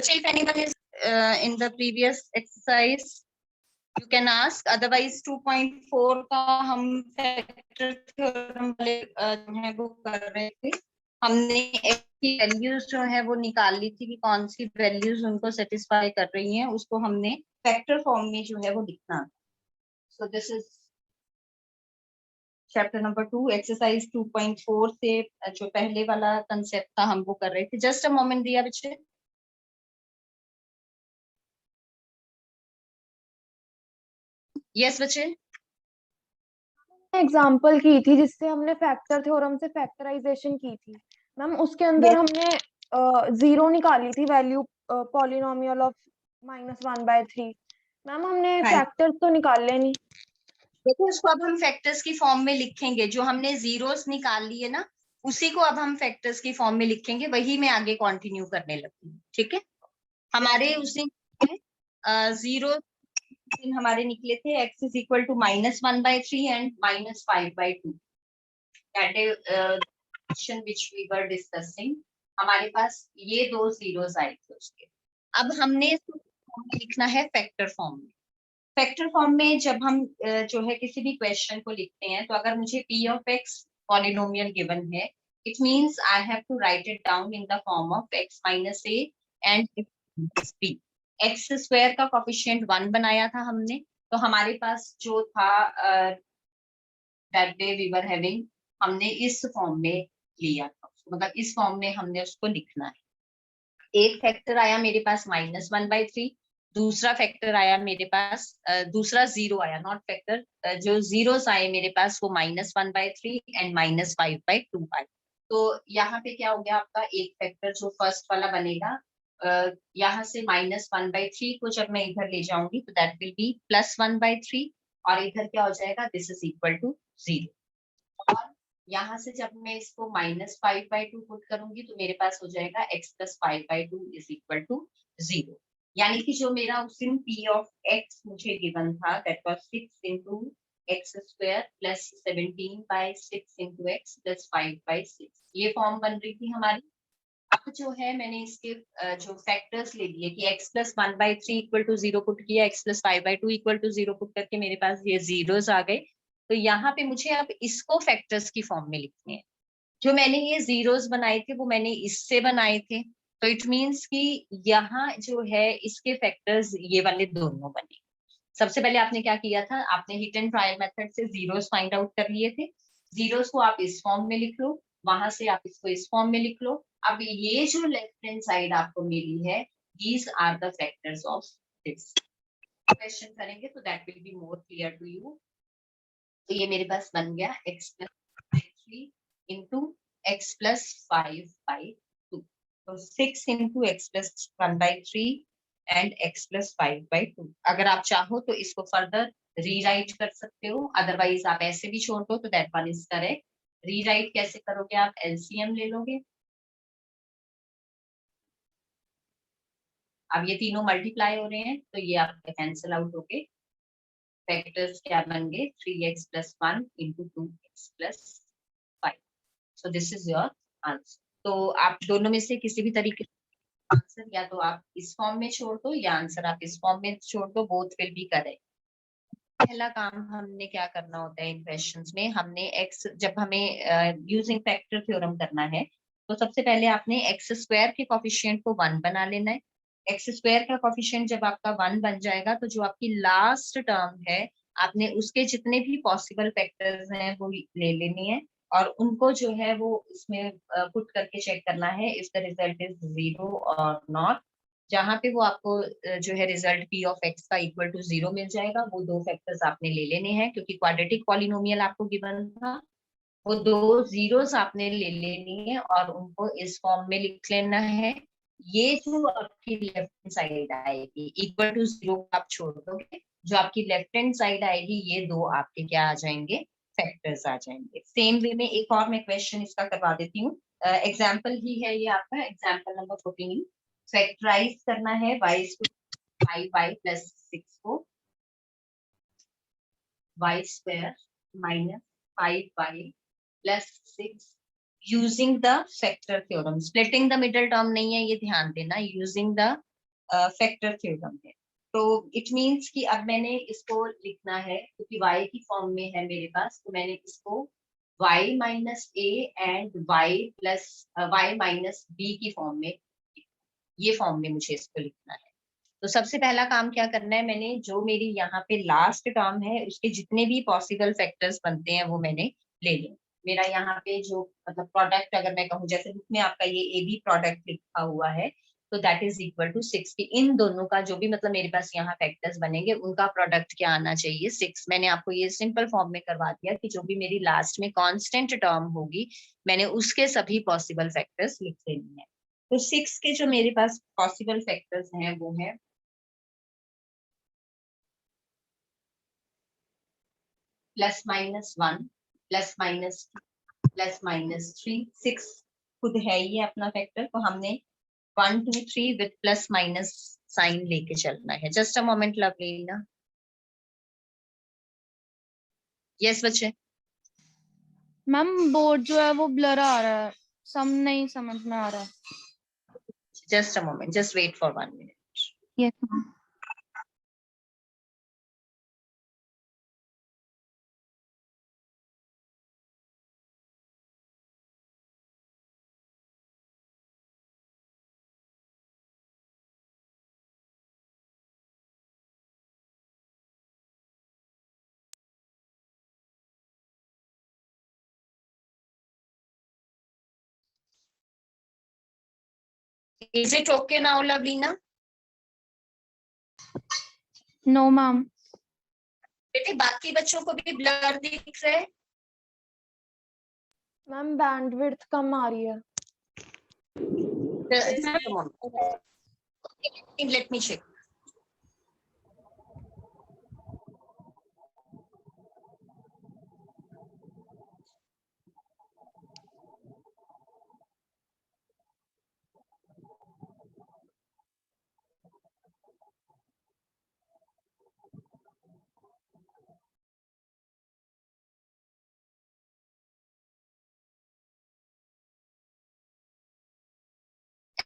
if anyone is in the previous exercise, you can ask. Otherwise 2.4 का हम factor theorem वाले जो है वो कर रहे थे। हमने x की वैल्यूज जो है वो निकाल ली थी कि कौन सी वैल्यूज उनको सेटिस्फाई कर रही हैं, उसको हमने फैक्टर फॉर्म में जो है वो लिखना। सो this is chapter number 2 exercise 2.4 से जो पहले वाला कंसेप्ट था हम वो कर रहे थे। जस्ट अ मोमेंट दिया बच्चे। यस बच्चे। एग्जाम्पल की थी जिससे हमने फैक्टर थ्योरम से फैक्टराइजेशन की थी मैम, उसके अंदर हमने जीरो निकाली थी वैल्यू पॉलिनोमियल ऑफ -1/3। मैम हमने फैक्टर्स तो निकाले नहीं। देखो उसको अब हम फैक्टर्स की फॉर्म में लिखेंगे। जो हमने जीरोस निकाल लिए ना उसी को अब हम फैक्टर्स की फॉर्म में लिखेंगे, वही मैं आगे कंटिन्यू करने लगी हूँ। ठीक है, हमारे उसी जीरो हमारे निकले थे x is equal to -1/3 and -5/2। That is question which we were discussing. हमारे पास ये दो जीरोस आए थे उसके। अब हमने इसको लिखना है फैक्टर फॉर्म में। फैक्टर फॉर्म में जब हम जो है किसी भी क्वेश्चन को लिखते हैं, तो अगर मुझे p of x polynomial given है, it means I have to write it down in the form of x minus a and b। x square का कोफिशिएंट 1 बनाया था हमने, तो हमारे पास जो था that day we were having, हमने इस फॉर्म में लिया था। मतलब इस फॉर्म में हमने उसको लिखना है। एक फैक्टर आया मेरे पास -1/3, दूसरा फैक्टर आया मेरे पास दूसरा जीरो आया, नॉट फैक्टर, जो जीरोस आए मेरे पास वो -1/3 एंड -5/2 आए। तो यहाँ पे क्या हो गया आपका, एक फैक्टर जो फर्स्ट वाला बनेगा, यहाँ से -1/3 को जब मैं इधर ले जाऊंगी तो दैट विल बी +1/3, और इधर क्या हो जाएगा, दिस इज इक्वल टू 0। और यहाँ से जब मैं इसको -5/2 पुट करूंगी तो मेरे पास हो जाएगा x + 5/2 इज इक्वल टू 0। यानी कि जो मेरा उस दिन p of x मुझे गिवन था, that was 6 into x² + 17/6 into x + 5/6, ये फॉर्म बन रही थी हमारी। अब जो है मैंने इसके जो फैक्टर्स ले लिए कि x + 1/3 = 0 पुट किया, x + 5/2 = 0 पुट करके मेरे पास ये जीरोस आ गए। तो यहाँ पे मुझे अब इसको फैक्टर्स की फॉर्म में लिखने हैं। जो मैंने ये जीरोस बनाए थे वो मैंने इससे बनाए थे, तो इट मीन्स कि यहाँ जो है इसके फैक्टर्स ये वाले दोनों बने। सबसे पहले आपने क्या किया था, आपने हिट एंड ट्रायल मेथड से जीरोस फाइंड आउट कर लिए थे। जीरोस को आप इस फॉर्म में लिख लो, वहां से आप इसको इस फॉर्म में लिख लो। अब ये जो लेफ्ट हैंड साइड आपको मिली है, these are the factors of this. Question करेंगे तो that will be more clear to you. तो ये मेरे पास बन गया x + 3 into x + 5/2। तो 6 into x + 1/3 एंड x + 5/2। अगर आप चाहो तो इसको फर्दर रीराइट कर सकते हो, अदरवाइज आप ऐसे भी छोड़ दो तो that one is correct. Rewrite कैसे करोगे, आप एलसीएम ले लोगे। अब ये तीनों मल्टीप्लाई हो रहे हैं तो ये आपके कैंसिल आउट हो गए। फैक्टर्स क्या बन गए, 3x + 1 into 2x + 5। So this is your answer. तो आप दोनों में से किसी भी तरीके से आंसर या तो आप इस फॉर्म में छोड़ दो या आंसर आप इस फॉर्म में छोड़ दो, बोथ विल बी करेक्ट। पहला काम हमने क्या करना होता है इन क्वेश्चंस में, हमने x, जब हमें यूजिंग फैक्टर थ्योरम करना है तो सबसे पहले आपने x² के कोफिशिएंट को 1 बना लेना है। x² का कोफिशिएंट जब आपका 1 बन जाएगा तो जो आपकी लास्ट टर्म है, आपने उसके जितने भी पॉसिबल फैक्टर्स हैं वो ले लेनी है और उनको जो है वो इसमें पुट करके चेक करना है इफ द रिजल्ट इज 0 और नॉट। जहां पे वो आपको जो है रिजल्ट p of x का इक्वल टू 0 मिल जाएगा, वो दो फैक्टर्स आपने ले लेने हैं क्योंकि क्वाड्रेटिक पॉलिनोमियल आपको गिवन था। वो दो जीरोस आपने ले लेनी है और उनको इस फॉर्म में लिख लेना है। ये जो आपकी लेफ्ट हैंड साइड आएगी इक्वल टू 0 आप छोड़ दोगे, जो आपकी लेफ्ट हैंड साइड आएगी ये दो आपके क्या आ जाएंगे, फैक्टर्स आ जाएंगे। सेम वे में एक और मैं क्वेश्चन इसका करवा देती हूँ, एग्जाम्पल ही है ये आपका एग्जाम्पल नंबर 14। फैक्टराइज करना है y = 5y + 6 को y² - 5y + 6 using the factor theorem. Splitting the middle term नहीं है, ये ध्यान देना, यूजिंग द फैक्टर थ्योरम है। तो इट मीन्स कि अब मैंने इसको लिखना है क्योंकि y की फॉर्म में है मेरे पास, तो मैंने इसको y minus a and y minus b की फॉर्म में, ये फॉर्म में मुझे इसको लिखना है। तो सबसे पहला काम क्या करना है, मैंने जो मेरी यहाँ पे लास्ट टर्म है उसके जितने भी पॉसिबल फैक्टर्स बनते हैं वो मैंने ले लिए। मेरा यहाँ पे जो मतलब प्रोडक्ट अगर मैं कहूँ, जैसे बुक में आपका ये ए बी प्रोडक्ट लिखा हुआ है, तो दैट इज इक्वल टू 6 की इन दोनों का जो भी मतलब मेरे पास यहाँ फैक्टर्स बनेंगे उनका प्रोडक्ट क्या आना चाहिए 6। मैंने आपको ये सिंपल फॉर्म में करवा दिया कि जो भी मेरी लास्ट में कांस्टेंट टर्म होगी मैंने उसके सभी पॉसिबल फैक्टर्स लिख देने हैं। तो 6 के जो मेरे पास पॉसिबल फैक्टर्स हैं वो है +-1, +-2, +-3। 6 खुद है ये अपना फैक्टर, तो हमने 1 2 3 विद प्लस माइनस साइन लेके चलना है। Just a moment Lovlina. Yes बच्चे। मैम बोर्ड जो है वो ब्लर आ रहा है, सम नहीं समझ में आ रहा है। Just a moment, just wait for 1 minute. Yes ma'am. Is it okay now Lovelina? No ma'am. बेटे बाकी बच्चों को भी ब्लर दिख रहा है? मैम बैंडविड्थ कम आ रही है। Let me check.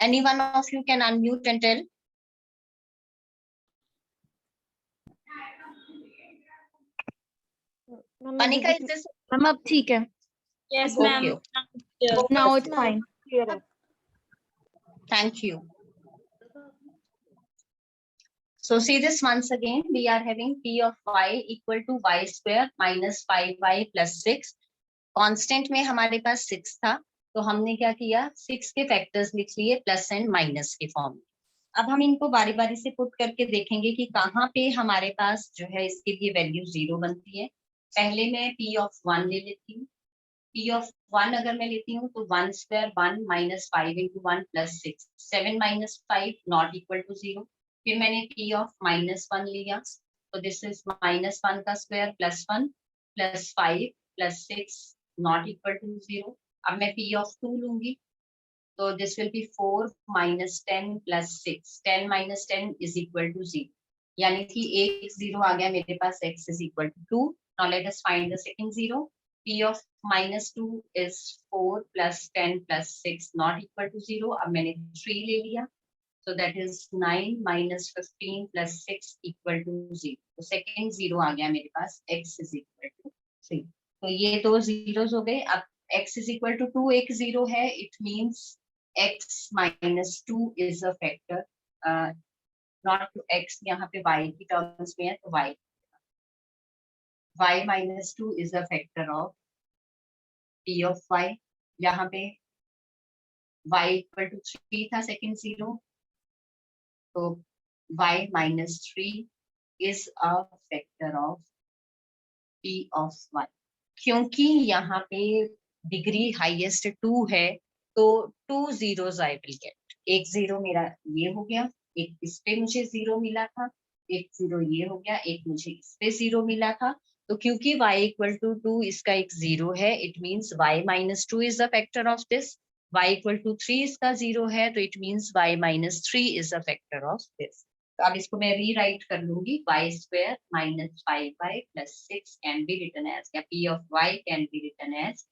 Any one of you can unmute and tell. Anika, is this ma'am अब ठीक है। Yes, okay? ma'am. Now it's fine. Clear है। Thank you. So see this once again, we are having p of y equal to y square minus 5y plus 6. Constant में हमारे पास 6 था, तो हमने क्या किया 6 के फैक्टर्स लिख लिए प्लस एंड माइनस के फॉर्म में। अब हम इनको बारी बारी से पुट करके देखेंगे कि कहाँ पे हमारे पास जो है इसके लिए वैल्यू 0 बनती है। पहले मैं p of 1 ले लेती हूँ। p of 1 अगर मैं लेती हूँ तो 1 square 1 minus 5 into 1 plus 6, 7 minus 5 not equal to 0। फिर मैंने p of -1 लिया, तो दिस इज -1 का square plus 1 plus 5 plus 6 not equal to 0। अब मैं p of 2 लूंगी, तो this will be 4 minus 10 plus 6, 10 minus 10 is equal to 0, यानी कि एक 0 आ गया मेरे पास, x is equal to 2। Now let us find the second 0। p of -2 is 4 plus 10 plus 6 not equal to 0। अब मैंने 3 ले लिया, so that is 9 minus 15 plus 6 equal to 0। तो सेकंड 0 आ गया मेरे पास, x is equal to 3। तो ये दो जीरोस हो गए। अब x is equal to 2 एक 0 है, it means x minus 2 is a factor, not to x, यहाँ पे y की टर्म्स में है तो y minus 2 is a factor of p of y। यहाँ पे y equal to 3 था सेकंड 0, तो y minus 3 is a factor of p of y। क्योंकि यहाँ पे डिग्री हाईएस्ट 2 है, तो 2 zeros I will get। एक 0 मेरा ये हो गया, एक इस पे मुझे 0 मिला था, एक 0 ये हो गया, एक मुझे इस पे 0 मिला था। तो क्योंकि y equal to 2 इसका एक 0 है, it means y minus 2 is the factor of this। y equal to 3 इसका 0 है, तो it means y minus 3 is a factor of this। तो अब इसको मैं रीराइट कर लूंगी, y square minus 5y plus 6 can be written as, या p of y can be written as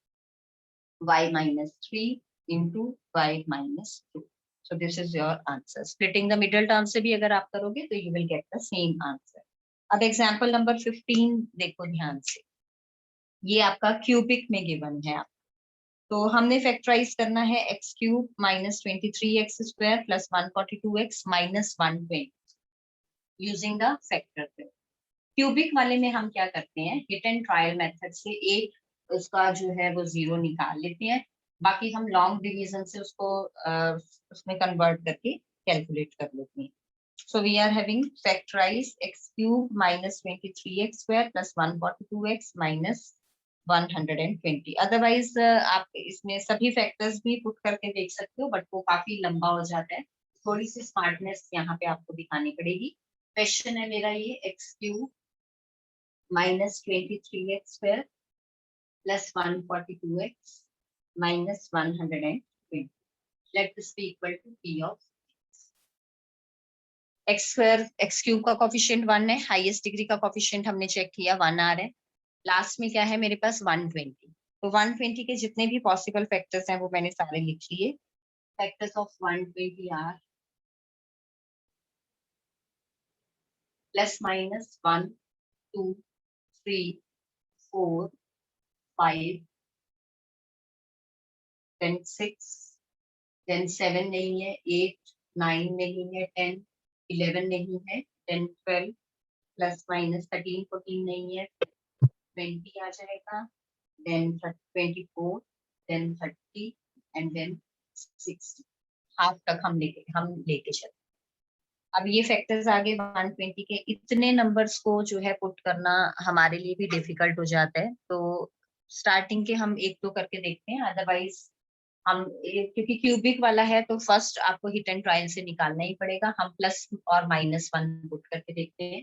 y minus 3 into y minus 2। So this is your answer. Splitting the middle term से भी अगर आप करोगे तो you will get the same answer. अब example number 15 देखो ध्यान से, ये आपका क्यूबिक में गिवन है। तो हमने फैक्टराइज करना है x cube minus 23x square plus 142x minus 120 using the factor. Cubic वाले में हम क्या करते हैं, हिट एंड ट्रायल मेथड से एक उसका जो है वो जीरो निकाल लेते हैं, बाकी हम लॉन्ग डिवीजन से उसको उसमें कन्वर्ट करके कैलकुलेट कर लेते हैं। So we are having factorize x cube minus 23x square plus 142x minus 120। Otherwise आप इसमें सभी फैक्टर्स भी पुट करके देख सकते हो, बट वो काफी लंबा हो जाता है, थोड़ी सी स्मार्टनेस यहाँ पे आपको दिखानी पड़ेगी। क्वेश्चन है मेरा ये x cube minus 23x square plus 142x minus 120, let this be equal to p of x square. X cube का कोफिशिएंट 1 है, हाईएस्ट डिग्री का कोफिशिएंट हमने चेक किया 1 आ रहा है, लास्ट में क्या है मेरे पास 120। तो 120 के जितने भी पॉसिबल फैक्टर्स हैं वो मैंने सारे लिख लिए। Factors of 120 are plus minus 1 2 3 4 5 then 6 then 7 नहीं है, 8 9 नहीं है, 10 11 नहीं है, 10 12 प्लस माइनस 13 14 नहीं है, 20 आ जाएगा, then 24 then 30 and then 60। Half तक हम लेके चलते। अब ये फैक्टर्स आगे 120 के, इतने नंबर्स को जो है पुट करना हमारे लिए भी डिफिकल्ट हो जाता है, तो स्टार्टिंग के हम एक दो करके देखते हैं, अदरवाइज हम क्योंकि क्यूबिक वाला है तो फर्स्ट आपको हिट एंड ट्रायल से निकालना ही पड़ेगा। हम प्लस और माइनस 1 पुट करके देखते हैं।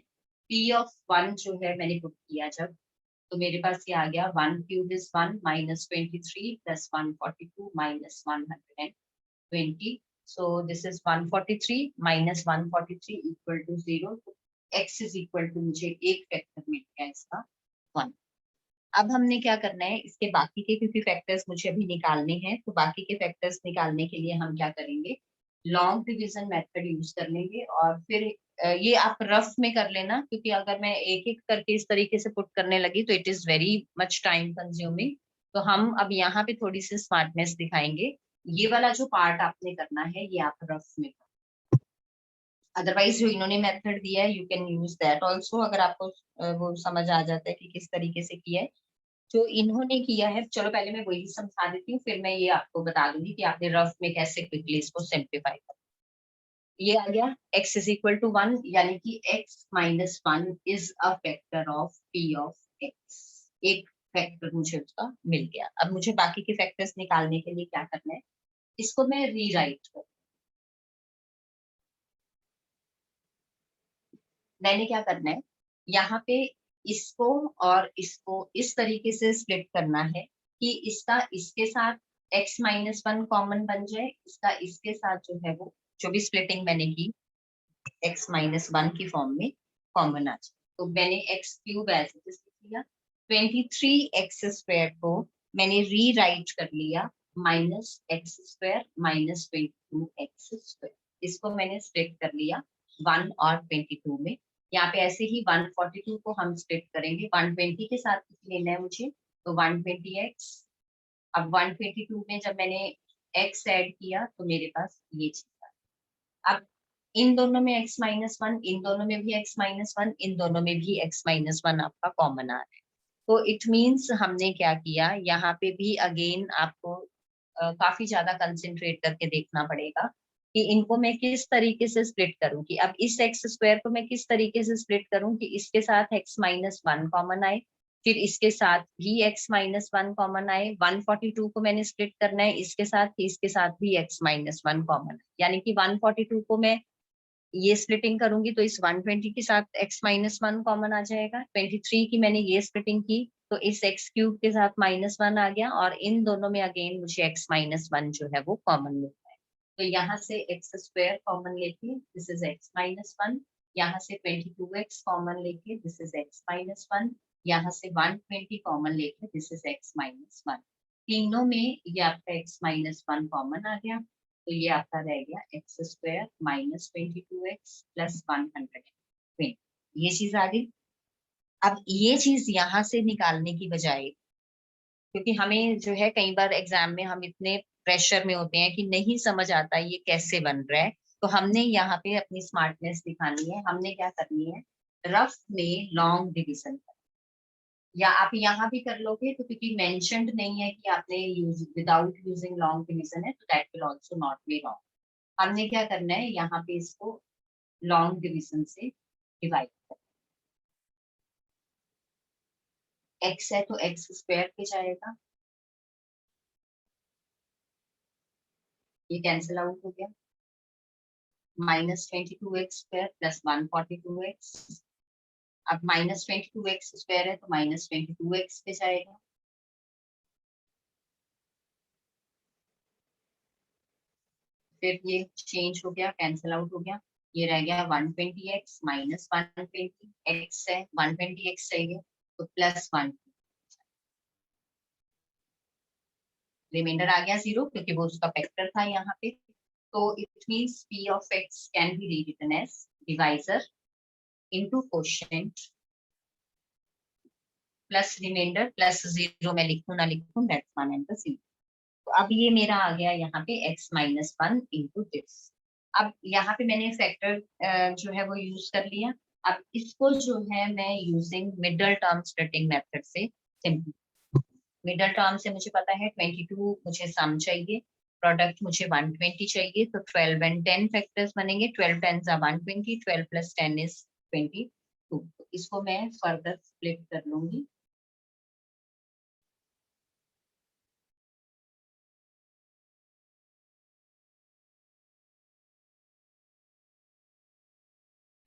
p ऑफ 1 जो है मैंने पुट किया जब, तो मेरे पास ये आ गया 1 cube is 1 minus 23 plus 142 minus 120। So this is 143 minus 143 equal to 0। x is equal to, मुझे एक फैक्टर मिल गया इसका 1। अब हमने क्या करना है, इसके बाकी के क्योंकि फैक्टर्स मुझे अभी निकालने हैं, तो बाकी के फैक्टर्स निकालने के लिए हम क्या करेंगे, लॉन्ग डिवीजन मेथड यूज कर लेंगे। और फिर ये आप रफ में कर लेना, क्योंकि अगर मैं एक एक करके इस तरीके से पुट करने लगी तो it is very much time consuming. तो हम अब यहाँ पे थोड़ी सी स्मार्टनेस दिखाएंगे। ये वाला जो पार्ट आपने करना है ये आप रफ में करो, अदरवाइज जो इन्होंने मेथड दिया है you can use that also, अगर आपको वो समझ आ जाता है कि किस तरीके से किया है। जो इन्होंने किया है, चलो पहले मैं वही समझा देती हूँ, फिर मैं ये आपको बता दूंगी कि आपने रफ में कैसे क्विकली इसको सिंप्लीफाई कर। ये आ गया x इज इक्वल टू 1, यानी कि x minus 1 is a factor of p of x। एक फैक्टर मुझे उसका मिल गया। अब मुझे बाकी के फैक्टर्स निकालने के लिए क्या करना है, इसको मैं रीराइट कर, मैंने क्या करना है, यहाँ पे इसको और इसको इस तरीके से स्प्लिट करना है कि इसका इसके साथ x माइनस 1 कॉमन बन जाए, इसका इसके साथ जो है वो जो भी स्प्लिटिंग मैंने की x माइनस 1 की फॉर्म में कॉमन आ जाए। तो मैंने x cube as it is लिया, 23x स्क्वायर को मैंने रीराइट कर लिया minus x square minus 22x square, इसको मैंने स्प्लिट कर लिया 1 और 22 में। यहाँ पे ऐसे ही 142 को हम स्प्लिट करेंगे 120 के साथ लेना है मुझे, तो 120x। अब 122 में जब मैंने x ऐड किया तो मेरे पास ये चीज। अब इन दोनों में x माइनस 1, इन दोनों में भी x माइनस 1, इन दोनों में भी x माइनस 1 आपका कॉमन आ रहा है। तो इट मीन्स हमने क्या किया, यहाँ पे भी अगेन आपको काफी ज्यादा कंसंट्रेट करके देखना पड़ेगा कि इनको मैं किस तरीके से स्प्लिट करूं, कि अब इस एक्स स्क्वायर को मैं किस तरीके से स्प्लिट करूं कि इसके साथ एक्स माइनस 1 कॉमन आए, फिर इसके साथ भी एक्स माइनस 1 कॉमन आए। 142 को मैंने स्प्लिट करना है इसके साथ भी एक्स माइनस 1 कॉमन है, यानी कि 142 को मैं ये स्प्लिटिंग करूंगी तो इस 120 के साथ x माइनस 1 कॉमन आ जाएगा। 23 की मैंने ये स्प्लिटिंग की तो इस x क्यूब के साथ माइनस 1 आ गया, और इन दोनों में अगेन मुझे x माइनस 1 जो है वो कॉमन मिलता है। तो यहाँ से x स्क्वायर कॉमन लेके दिस इज x माइनस 1, यहाँ से 22x कॉमन लेके दिस इज x माइनस 1, यहाँ से 120 कॉमन लेके दिस इज x माइनस 1। तीनों में ये आपका x माइनस 1 कॉमन आ गया। तो ये आपका रह गया x square minus 22x plus 120। ये चीज आ गई। अब ये चीज यहाँ से निकालने की बजाय, क्योंकि हमें जो है कई बार एग्जाम में हम इतने प्रेशर में होते हैं कि नहीं समझ आता ये कैसे बन रहा है, तो हमने यहाँ पे अपनी स्मार्टनेस दिखानी है। हमने क्या करनी है, रफ में लॉन्ग डिवीजन, या आप यहाँ भी कर लोगे तो क्योंकि मेंशन्ड नहीं है कि आपने use without using long division है, तो that will also not be wrong. हमने क्या करना है, यहाँ पे इसको लॉन्ग डिवीजन से डिवाइड करना। एक्स है तो एक्स स्क्वायर पे जाएगा, ये कैंसिल आउट हो गया, minus 22x square plus 142x। अब माइनस 22x स्क्वायर है तो माइनस 22x पे जाएगा, फिर ये चेंज हो गया, कैंसिल आउट हो गया, ये रह गया 120x माइनस 120, x है 120x चाहिए तो प्लस 1, रिमाइंडर आ गया 0 क्योंकि वो उसका फैक्टर था यहाँ पे। तो it means p of x can be rewritten as divisor into quotient plus remainder plus 0 मैं लिखूं ना लिखूं, दैट्स 1 एंड 0। तो अब ये मेरा आ गया यहाँ पे x माइनस 1 इंटू दिस। अब यहाँ पे मैंने फैक्टर जो है वो यूज कर लिया। अब इसको जो है मैं using middle term splitting method से सिंपल, मिडल टर्म से मुझे पता है 22 मुझे सम चाहिए, प्रोडक्ट मुझे 120 चाहिए, तो 12 एंड 10 फैक्टर्स बनेंगे, 12 10 120, 12 प्लस 10 इज 22। तो इसको मैं फर्दर स्प्लिट कर लूंगी।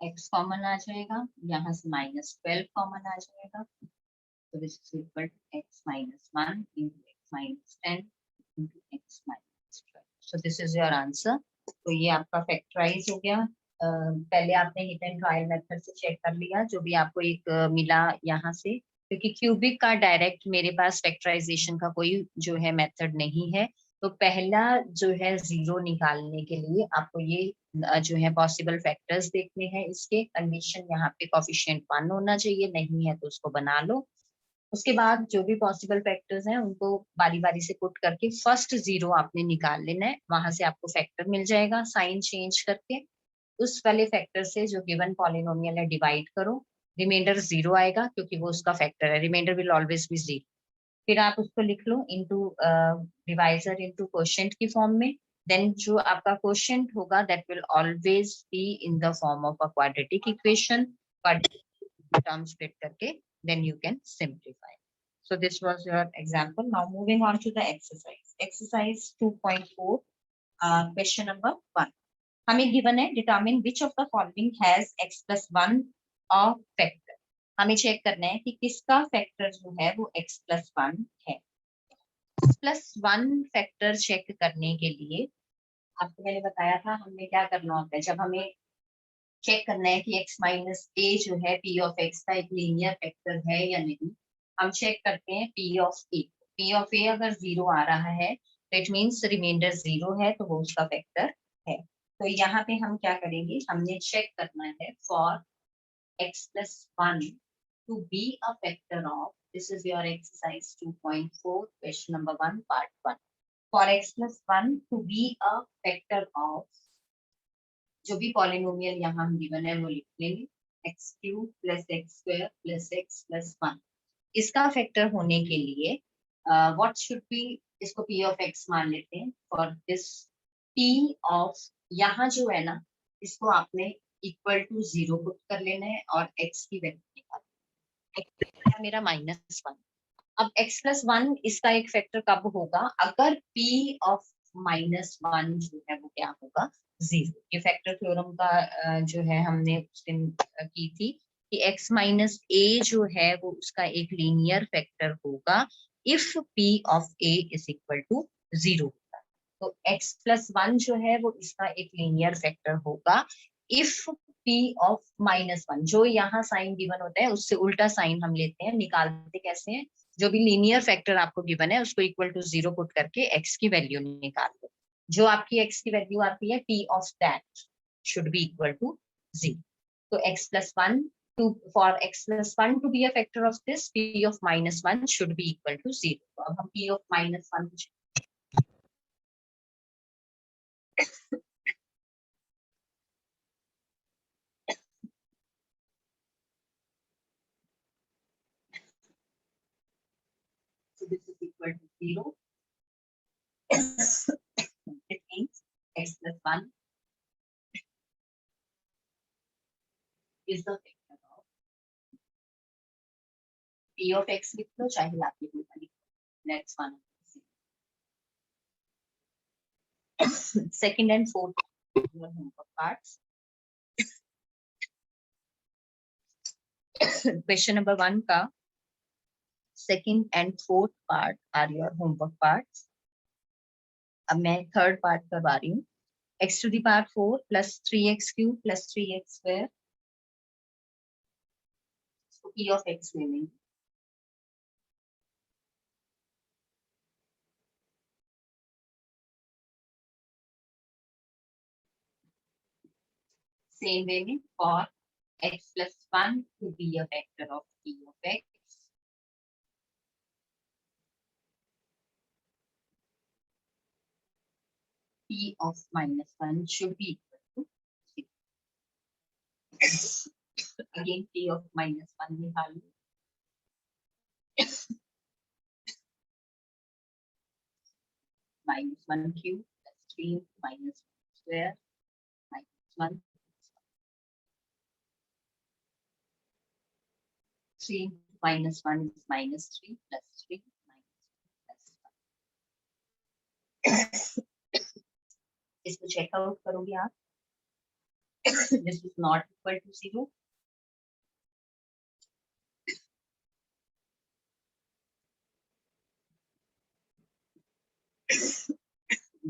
x कॉमन आ जाएगा, यहाँ से माइनस 12 कॉमन आ जाएगा, तो this is equal to x minus 1 into x minus 10 into x minus 12। So this is your answer. तो ये आपका फैक्टराइज हो गया। पहले आपने हिट एंड ट्रायल मेथड से चेक कर लिया जो भी आपको एक मिला यहाँ से, क्योंकि क्यूबिक का डायरेक्ट मेरे पास फैक्टराइजेशन का कोई जो है मेथड नहीं है। तो पहला जो है 0 निकालने के लिए आपको ये जो है पॉसिबल फैक्टर्स देखने हैं। इसके कंडीशन यहाँ पे कोफिशिएंट 1 होना चाहिए, नहीं है तो उसको बना लो। उसके बाद जो भी पॉसिबल फैक्टर्स हैं उनको बारी बारी से पुट करके फर्स्ट 0 आपने निकाल लेना है, वहां से आपको फैक्टर मिल जाएगा, साइन चेंज करके उस वाले फैक्टर से जो गिवन पॉलिनोमियल है डिवाइड करो, रिमाइंडर 0 आएगा क्योंकि वो उसका फैक्टर है, रिमाइंडर विल ऑलवेज बी 0। फिर आप उसको लिख लो इनटू डिवाइजर इनटू क्वोशिएंट की फॉर्म में, देन जो आपका क्वोशिएंट होगा that will always be in the form of a quadratic equation, term split करके then you can simplify. So this was your example. Now moving on to the exercise. Exercise 2.4, question number 1. हमें given है determine which of the following has x plus 1 or factor. हमें check करना है कि किसका factor जो है वो x plus 1 है। x plus 1 फैक्टर चेक करने के लिए आपको मैंने बताया था हमें क्या करना होता है, जब हमें चेक करना है कि x माइनस ए जो है p ऑफ x का एक लीनियर फैक्टर है या नहीं, हम चेक करते हैं p of a। p of a अगर 0 आ रहा है तो इट मींस रिमाइंडर 0 है तो वो उसका फैक्टर है। तो यहाँ पे हम क्या करेंगे, हमने चेक करना है for x plus 1 to be a factor of, this is your exercise 2.4 question number 1 part 1, for x plus 1 to be a factor of, जो भी पॉलिनोमियल यहाँ हम गिवन है वो लिख लेंगे, x cube plus x square plus x plus 1। इसका factor होने के लिए व्हाट शुड बी, इसको p ऑफ x मान लेते हैं। फॉर दिस p ऑफ, यहाँ जो है ना इसको आपने इक्वल टू 0 पुट कर लेना है और x की वैल्यू निकालना, मेरा माइनस 1। अब x प्लस 1 इसका एक फैक्टर कब होगा, अगर p ऑफ माइनस 1 जो है वो क्या होगा, 0। ये फैक्टर थ्योरम का जो है हमने उस दिन की थी कि x माइनस a जो है वो उसका एक लीनियर फैक्टर होगा if p of a is equal to 0 होगा। तो x प्लस 1 जो है वो इसका एक लीनियर फैक्टर होगा इफ p ऑफ माइनस 1, जो यहाँ साइन गिवन होता है उससे उल्टा साइन हम लेते हैं, निकालते कैसे हैं, जो भी लीनियर फैक्टर आपको गिवन है उसको इक्वल टू 0 पुट करके x की वैल्यू निकाल दो। जो आपकी x की वैल्यू आती है p of that should be equal to 0. तो x plus 1 to for x plus 1 to be a factor of this, p of minus 1 should be equal to 0. तो अब हम p of minus 1 so this is equal to 0. It means x plus 1 is the factor of p of x लिख लो चाहे लाके लिख लो. Next one. Second and fourth your homework parts. Question number 1 का second and fourth part are your homework parts. अब मैं third part करवा रही हूँ. x to the power 4 plus 3x cube plus 3x square. So p of x ले लेंगे. Same way में for x plus 1 to be a vector of p of x. P of minus 1 should be equal to 0. Again, p of minus 1 निकालिए. Minus 1 cube plus 3 minus 1 square minus 1. 3 minus 1 is minus 3 plus 3 minus 1 plus 1. इसको checkout करोगे आप. This is not equal to 0.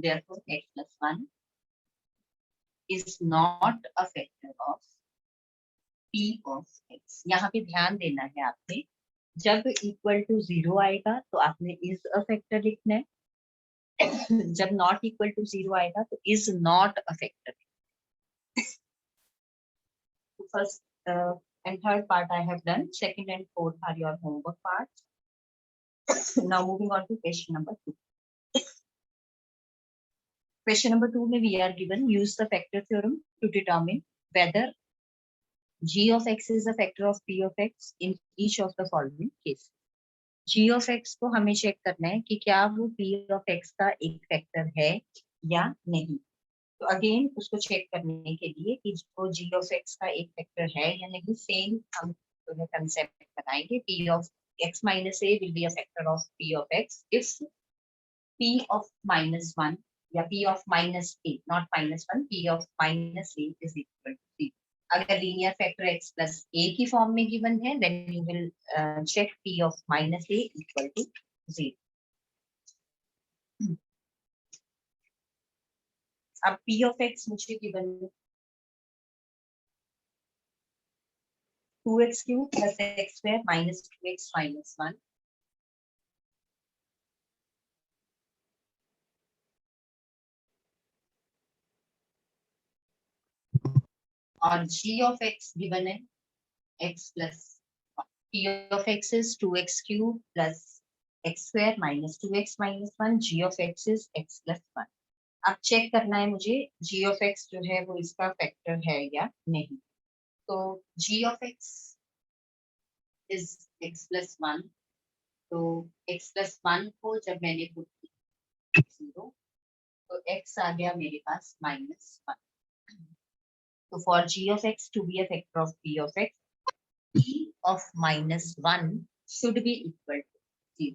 Therefore, x plus 1 is not a factor of p of x. यहाँ पे ध्यान देना है आपने. जब इक्वल टू 0 आएगा तो आपने इज अ फैक्टर लिखना है. जब नॉट इक्वल टू 0 आएगा तो is not a factor. First and third part I have done. Second and fourth are your homework parts. Now moving on to question number 2. Question number 2 में we are given use the factor theorem to determine whether g of x is a factor of p of x in each of the following cases. g of x को हमें check करना है कि क्या वो p of x का एक factor है या नहीं. तो अगेन उसको चेक करने के लिए कि वो g of x का एक फैक्टर है या नहीं, सेम हम कंसेप्ट बताएंगे. p of x minus a will be a factor of p of x if p of minus 1 या p of minus a, not minus 1, p of minus a is equal to 0. अगर linear factor x plus a की form में given है, then you will check p of minus a equal to 0. अब p of x मुझे given 2x cube plus x square minus 2x minus 1. और g of x given है x plus p of x is 2x cube plus x square minus 2x minus 1. g of x is x plus 1. अब check करना है मुझे g of x जो है वो इसका फैक्टर है या नहीं. तो g of x is x plus 1. तो x plus 1 को जब मैंने पुट किया 0 तो x आ गया मेरे पास minus 1. So for g of x to be a factor of p of x, p of minus 1 should be equal to 0.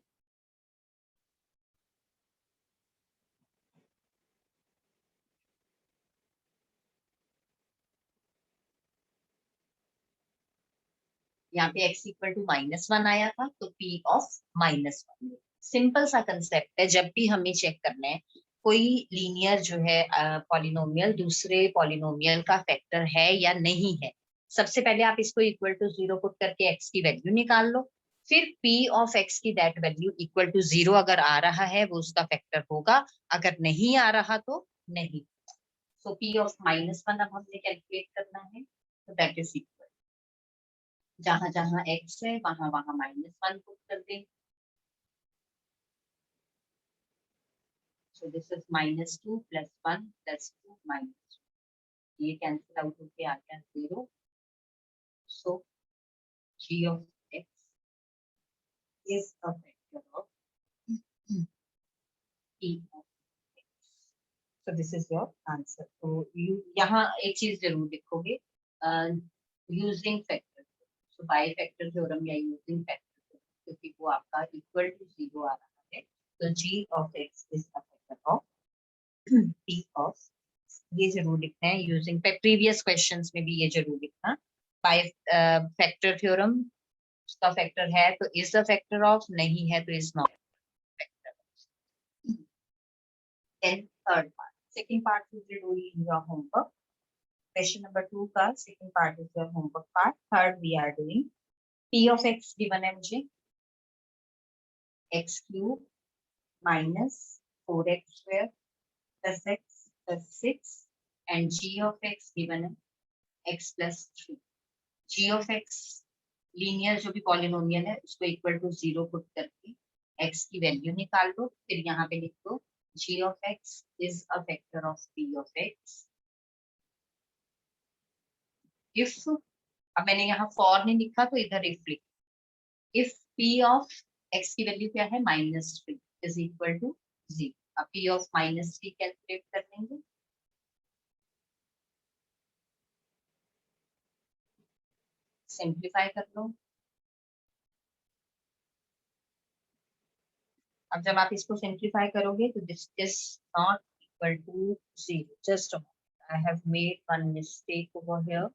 यहाँ पे x इक्वल टू -1 आया था तो p ऑफ -1. सिंपल सा कंसेप्ट है. जब भी हमें चेक करना है कोई लीनियर जो है पॉलिनोमियल दूसरे पॉलिनोमियल का फैक्टर है या नहीं है, सबसे पहले आप इसको इक्वल टू 0 पुट करके x की वैल्यू निकाल लो. फिर p ऑफ x की दैट वैल्यू इक्वल टू 0 अगर आ रहा है वो उसका फैक्टर होगा, अगर नहीं आ रहा तो नहीं। सो p ऑफ -1 अब हमने कैलकुलेट करना है, तो दैट इज इक्वल, जहां जहां x है वहां वहां -1 पुट कर दें। सो दिस इज -2 + 1 + 2 -2, ये कैंसिल आउट होके आ गया 0। सो g of x is a factor of p of x. So this is your answer. तो यहाँ एक चीज जरूर लिखोगे, यूजिंग फैक्टर, सो बाय फैक्टर थ्योरम या यूजिंग फैक्टर, क्योंकि वो आपका इक्वल टू 0 आ रहा है। तो g of x is a factor of p of, ये जरूर लिखना है यूजिंग प्रीवियस क्वेश्चंस में भी ये जरूर लिखना। बाय फैक्टर थ्योरम उसका फैक्टर है तो इज द फैक्टर ऑफ, नहीं है तो is not factor of. Then third part, second part is only in your homework. Question number 2 का second part is your homework part. Third we are doing p of x given है मुझे x³ minus 4x² plus x plus 6 and g of x given है x plus 3। g of x linear जो भी polynomial है उसको equal to 0 put करके x की value निकाल लो, फिर यहाँ पे लिख दो g of x is a factor of p of x if, अब मैंने यहाँ for नहीं लिखा तो इधर if लिख, if p of x की वैल्यू क्या है -3 is equal to 0। अब p of -3 कैलकुलेट कर लेंगे, सिंप्लीफाई कर लो। अब जब आप इसको सिंप्लीफाई करोगे तो this is not equal to 0। Just I have made one mistake over here.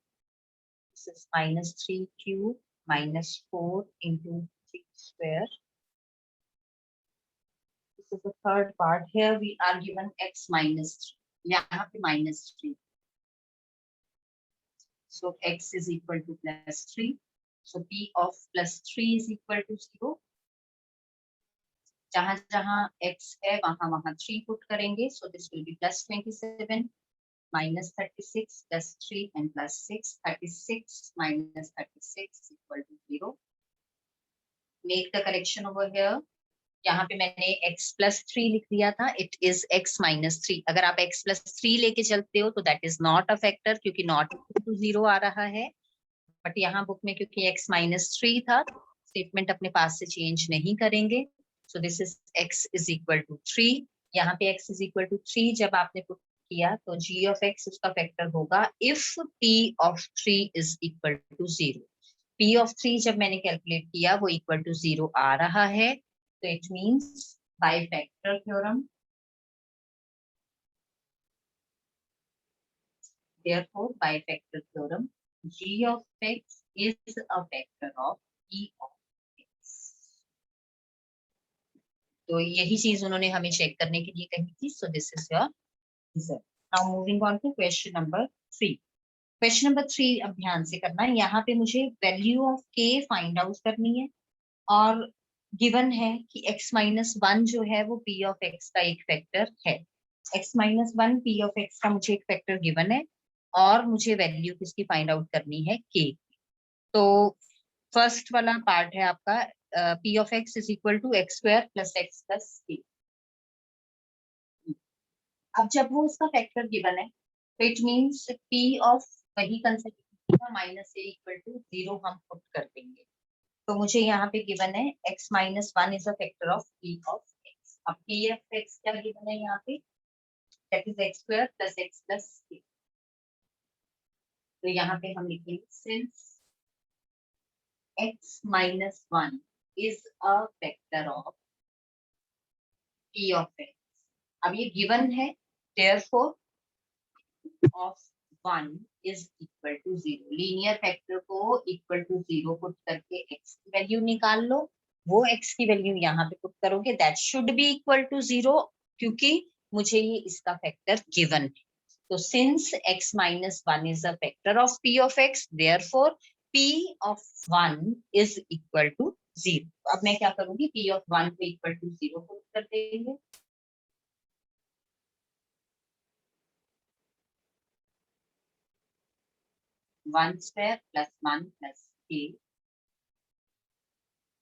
This is -3 cube -4 into 3 square. This is the third part. Here we are given x -3. यहाँ पे -3. So x is equal to +3. So p of +3 is equal to 0. जहां जहां x है वहां वहां 3 put करेंगे, so this will be +27 -36 +3 and +6, 36 minus 36 is equal to 0. Make the correction over here. यहाँ पे मैंने x plus 3 लिख दिया था, it is x minus 3। अगर आप x plus 3 लेके चलते हो तो that is not a factor, क्योंकि not equal to 0 आ रहा है। बट यहाँ बुक में क्योंकि x minus 3 था, स्टेटमेंट अपने पास से चेंज नहीं करेंगे। So this is x is equal to 3। यहाँ पे x is equal to 3 जब आपने पुट किया तो g of x उसका फैक्टर होगा if p of 3 is equal to 0। p of 3 जब मैंने कैलकुलेट किया वो इक्वल टू 0 आ रहा है, तो it means by factor theorem, therefore by factor theorem g of x is a factor of p of x। तो यही चीज उन्होंने हमें चेक करने के लिए कही थी। So this is your answer. Now moving on to question number 3। Question number 3 अब ध्यान से करना है, यहाँ पे मुझे value of k find out करनी है और गिवन है कि x -1 जो है वो p ऑफ x का एक फैक्टर है। x -1 p ऑफ x का मुझे एक फैक्टर गिवन है और मुझे वैल्यू किसकी फाइंड आउट करनी है, k। तो फर्स्ट वाला पार्ट है आपका p of x is equal to x² + x + k। अब जब वो उसका फैक्टर गिवन है तो इट मीन्स p ऑफ वही कंसेप्ट -a इक्वल टू 0 हम पुट कर देंगे। तो मुझे यहाँ पे गिवन है x -1 is a factor of p of x। अब p ऑफ x क्या गिवन है यहाँ पे, that is x² + x + k। तो यहाँ पे हम लिखेंगे since x -1 is a factor of p of x। अब ये गिवन है, therefore of 1 is equal to 0। Linear factor को इक्वल टू 0 पुट करके x की वैल्यू निकाल लो, वो x की वैल्यू यहाँ पे पुट करोगे, that should be equal to 0 क्योंकि मुझे ये इसका फैक्टर गिवन है। तो since x -1 is a factor of p of x, therefore p of 1 is equal to 0। अब मैं क्या करूंगी, p ऑफ 1 को इक्वल टू 0 पुट कर देंगे। One square plus 1 plus k,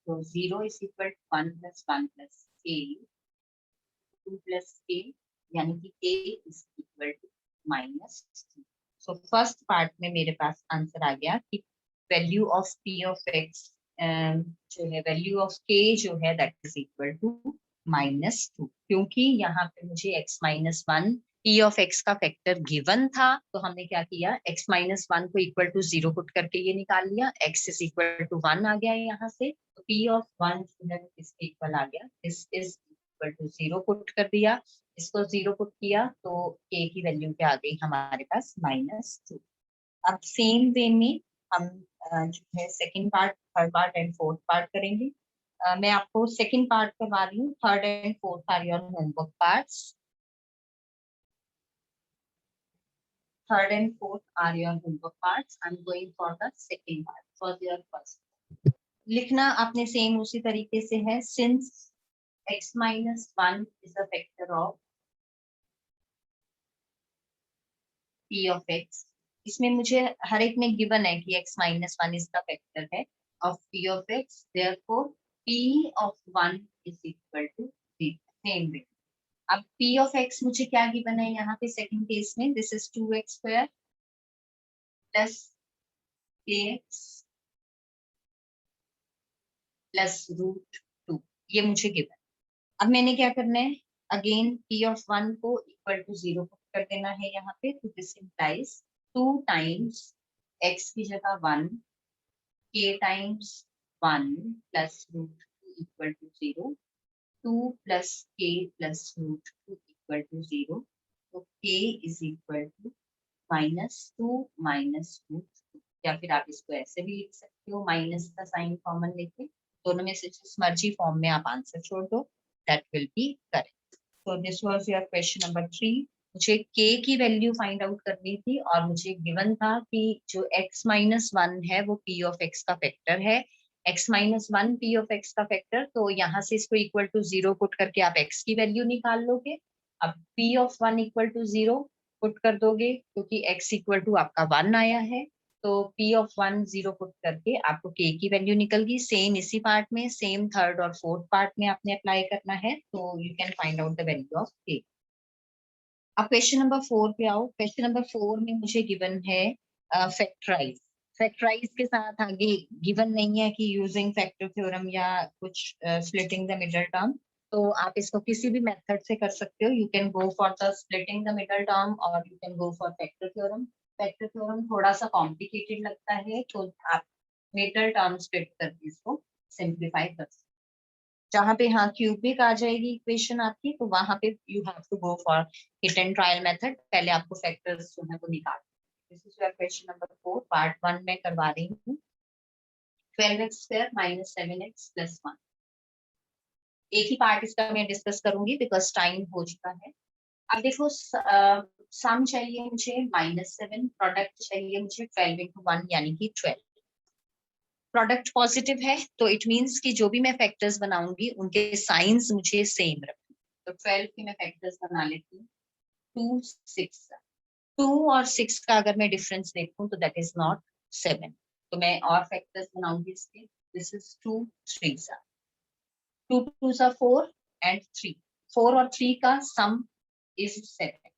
तो 0 is equal to 1 plus 1 plus k, 2 plus k, यानी कि k is equal to -2। So first part में मेरे पास आंसर आ गया कि value of p of x जो है, वैल्यू ऑफ k जो है दैट इज इक्वल टू -2, क्योंकि यहाँ पे मुझे x minus 1 p of x का फैक्टर गिवन था, तो हमने क्या किया, x माइनस 1 को इक्वल टू 0 पुट करके ये निकाल लिया, x इज इक्वल टू 1 आ गया यहाँ से, तो p ऑफ 1 जो है इसके इक्वल आ गया, this is equal to 0 put कर दिया, इसको 0 पुट किया तो k की वैल्यू क्या आ गई हमारे पास -2। अब सेम वे में हम जो है second part, third part and fourth part करेंगे। मैं आपको सेकंड पार्ट करवा रही हूँ, third and fourth are your homework parts. Third and fourth are your homework parts. I'm going for the second part, for your first. लिखना आपने same उसी तरीके से है, since x minus 1 is a factor of p of x। इसमें मुझे हर एक में गिवन है कि x minus 1 इसका फैक्टर है of p of x, therefore p of 1 is equal to 3। Same way अब p of x मुझे क्या गिवन है यहाँ पे सेकंड केस में, this is 2x square plus kx plus √2, ये मुझे गिवन। अब मैंने क्या करना है, अगेन p ऑफ 1 को इक्वल टू 0 पुट कर देना है यहाँ पे, तो दिस इम्प्लाइज 2 टाइम्स x की जगह 1, k times 1 plus √2 equal to 0, 2 plus k plus √2 equal to 0, तो k इज इक्वल टू -2 -√2, या फिर आप इसको ऐसे भी लिख सकते हो, माइनस का साइन कॉमन लेके, दोनों में से जिस मर्जी फॉर्म में आप आंसर छोड़ दो, that will B correct. So this was your question number 3। मुझे k की वैल्यू फाइंड आउट करनी थी और मुझे गिवन था कि जो x माइनस 1 है वो p ऑफ x का फैक्टर है, x minus 1 p of x का फैक्टर, तो यहाँ से इसको इक्वल टू 0 पुट करके आप x की वैल्यू निकाल लोगे। अब p of 1 equal to 0 put कर दोगे, क्योंकि x इक्वल टू आपका 1 आया है, तो p ऑफ 1 0 पुट करके आपको k की वैल्यू निकल गई। सेम इसी पार्ट में, सेम थर्ड और फोर्थ पार्ट में आपने अप्लाई करना है, तो you can find out the value of k। अब क्वेश्चन नंबर 4 पे आओ। क्वेश्चन नंबर 4 में मुझे गिवन है फैक्टराइज। फैक्टराइज के साथ आगे गिवन नहीं है कि यूजिंग फैक्टर थ्योरम या कुछ स्प्लिटिंग द मिडल टर्म, तो आप इसको किसी भी मेथड से कर सकते हो। You can go for the splitting the middle term और you can go for factor theorem. Factor theorem थोड़ा सा कॉम्प्लिकेटेड लगता है, तो आप मिडल टर्म स्प्लिट करके इसको सिंप्लीफाई कर सकते हो। जहाँ पे हाँ क्यूबिक आ जाएगी इक्वेशन आपकी, तो वहां पे you have to go for hit and trial method, पहले आपको फैक्टर्स जो है वो निकाल। This is your question number 4, part 1 में करवा रही हूँ। 12x square minus 7x plus 1, एक ही पार्ट इसका मैं डिस्कस करूंगी बिकॉज टाइम हो चुका है। अब देखो सम चाहिए मुझे -7, प्रोडक्ट चाहिए मुझे 12 into 1 यानी कि 12। प्रोडक्ट पॉजिटिव है तो इट मींस कि जो भी मैं फैक्टर्स बनाऊंगी उनके साइंस मुझे सेम रखने। तो 12 के मैं फैक्टर्स बना लेती हूँ। 2 6, 2 और 6 का अगर मैं डिफरेंस देखूं तो दैट इज नॉट 7, तो मैं और फैक्टर्स बनाऊंगी इसके। दिस इज 2 3 2 2 4 एंड 3, 4 और 3 का सम इज 7,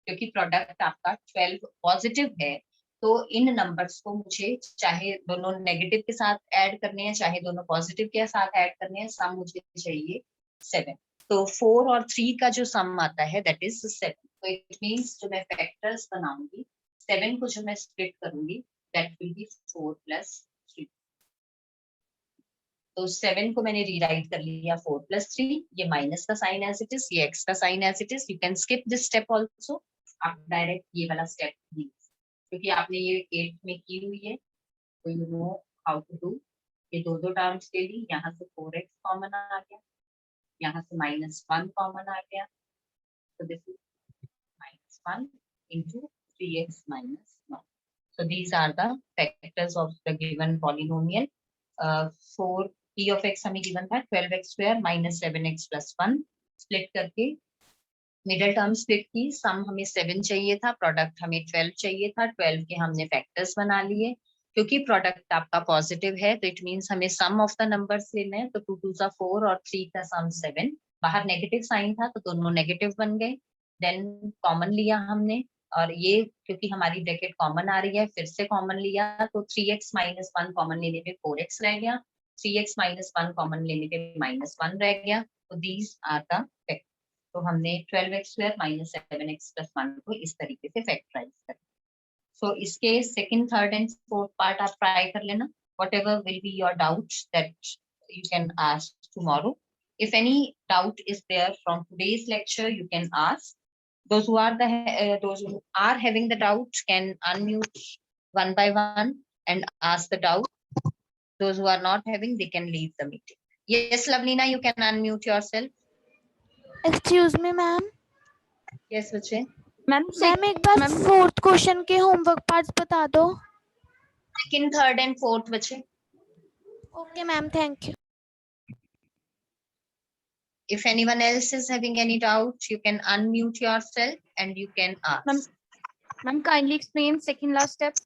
क्योंकि प्रोडक्ट आपका 12 पॉजिटिव है, तो इन नंबर्स को मुझे चाहे दोनों नेगेटिव के साथ ऐड करने हैं चाहे दोनों पॉजिटिव के साथ ऐड करने हैं, सम मुझे चाहिए 7। तो 4 और 3 का जो सम आता है दैट इज 7। तो इट मींस जो मैं फैक्टर्स बनाऊंगी, 7 को जो मैं स्प्लिट करूंगी दैट विल बी 4 प्लस 3। तो 7 को मैंने रीराइट कर लिया 4 प्लस 3, ये माइनस का साइन एज इट इज, ये x का sign as it is. You can skip this step also, आप डायरेक्ट ये वाला स्टेप लीजिए क्योंकि आपने ये 8 में की हुई है, तो you know how to do. ये दो टर्म्स के लिए यहाँ से 4x कॉमन आ गया, यहाँ से -1 कॉमन आ गया, तो this is -1 into 3x minus 1. So these are the factors of the given polynomial. 4 P of x हमें given था 12x square minus 7x plus 1 split करके मिडल टर्म स्प्लिट की, सम हमें 7 चाहिए था, प्रोडक्ट हमें 12 चाहिए था, 12 के हमने फैक्टर्स बना लिए। क्योंकि प्रोडक्ट आपका पॉजिटिव है तो इट मींस हमें सम ऑफ द नंबर्स लेना है, तो 2 2 सा 4 और 3 का सम 7। बाहर नेगेटिव साइन था तो दोनों नेगेटिव बन गए। देन कॉमन लिया हमने, और ये क्योंकि हमारी ब्रैकेट कॉमन आ रही है फिर से कॉमन लिया, तो 3x माइनस 1 कॉमन लेने पे 4x रह गया, 3x माइनस 1 कॉमन लेने पे -1 रह गया। तो दीज आर द फैक्टर। तो हमने 12x square minus 7x plus 1 को इस तरीके से फैक्टराइज कर। सो इसके second, third and fourth part आप ट्राई कर लेना। Whatever will be your doubts that you can ask tomorrow. If any doubt is there from today's lecture, you can ask. Those who are having the doubt can unmute one by one and ask the doubt. Those who are not having, they can leave the meeting. Yes, Lavneena, you can unmute yourself. Excuse me ma'am. Yes, बच्चे। Ma'am एक बार fourth question के homework parts बता दो। Second, third and fourth बच्चे। Okay ma'am, thank you. If anyone else is having any doubt, you can unmute yourself and you can ask. Ma'am, kindly explain second last step.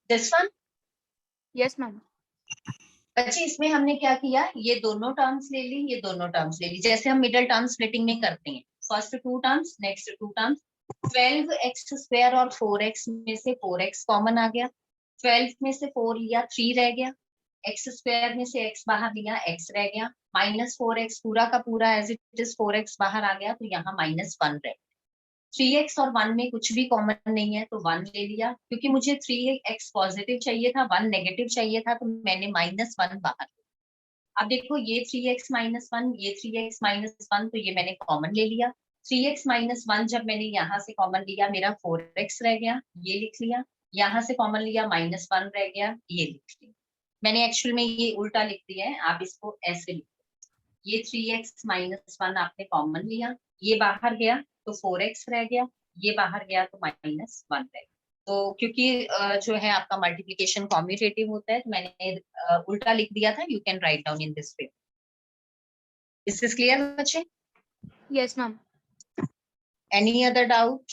This one? Yes, ma'am. बच्चे इसमें हमने क्या किया, ये दोनों terms ले ली, ये दोनों टर्म्स ले ली, जैसे हम मिडिल टर्म स्प्लिटिंग में करते हैं। First 2 terms, next 2 terms. 12x square और 4x में से 4x कॉमन आ गया, 12 में से 4 लिया 3 रह गया, x स्क्वायर में से x बाहर लिया x रह गया, -4x पूरा का पूरा एज इट इज 4x बाहर आ गया, तो यहाँ -1 रह गया। 3x और 1 में कुछ भी कॉमन नहीं है तो 1 ले लिया, क्योंकि मुझे 3x पॉजिटिव चाहिए था, 1 नेगेटिव चाहिए था, तो मैंने -1 बाहर लिया। अब देखो ये 3x माइनस 1, ये 3x माइनस 1, तो ये मैंने कॉमन ले लिया। 3x माइनस 1 जब मैंने यहाँ से कॉमन लिया, मेरा 4x रह गया, ये लिख लिया। यहाँ से कॉमन लिया, -1 रह गया, ये लिख लिया। मैंने एक्चुअल में ये उल्टा लिख दिया है, आप इसको ऐसे लिखो। ये 3x माइनस 1 आपने कॉमन लिया, ये बाहर गया तो 4x रह गया, ये बाहर गया तो -1 रह गया। तो क्योंकि जो है आपका मल्टीप्लिकेशन कॉम्यूटेटिव होता है, तो मैंने उल्टा लिख दिया था। You can write down in this way. Is this clear बच्चे? Yes, ma'am. Any other doubt?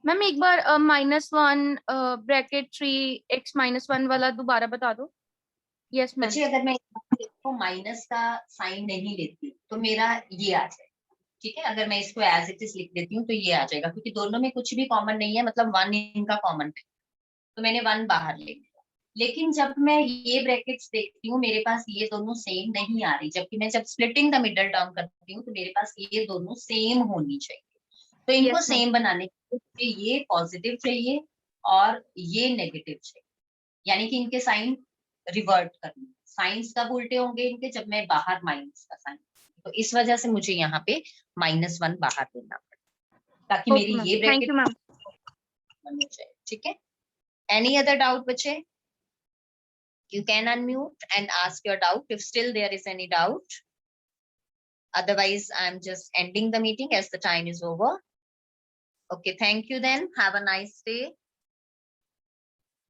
Ma'am एक बार -1 ब्रैकेट 3x -1 वाला दोबारा बता दो। Yes ma'am. बच्चे अगर मैं इसको माइनस का साइन नहीं लेती तो मेरा ये आ जाए, ठीक है। अगर मैं इसको एज इट इज लिख देती हूँ तो ये आ जाएगा, क्योंकि दोनों में कुछ भी कॉमन नहीं है, मतलब 1 इनका कॉमन है, तो मैंने 1 बाहर ले लिया। लेकिन जब मैं ये ब्रैकेट्स देखती हूँ, मेरे पास ये दोनों सेम नहीं आ रही, जबकि मैं जब स्प्लिटिंग द मिडल टर्म करती हूँ तो मेरे पास ये दोनों सेम होनी चाहिए। तो इनको Yes, ma'am. सेम बनाने के लिए ये पॉजिटिव चाहिए और ये नेगेटिव चाहिए, यानी कि इनके साइन रिवर्ट करने। साइंस कब उल्टे होंगे इनके, जब मैं बाहर माइनस का साइन, तो इस वजह से मुझे यहाँ पे -1 बाहर देना पड़ेगा, ताकि Okay, मेरी ma'am. ये Thank ब्रैकेट you, ma'am. बन जाए, ठीक है। एनी अदर डाउट बच्चे? You can unmute and ask your doubt if still there is any doubt. Otherwise, I'm just ending the meeting as the time is over. Okay, thank you then. Have a nice day.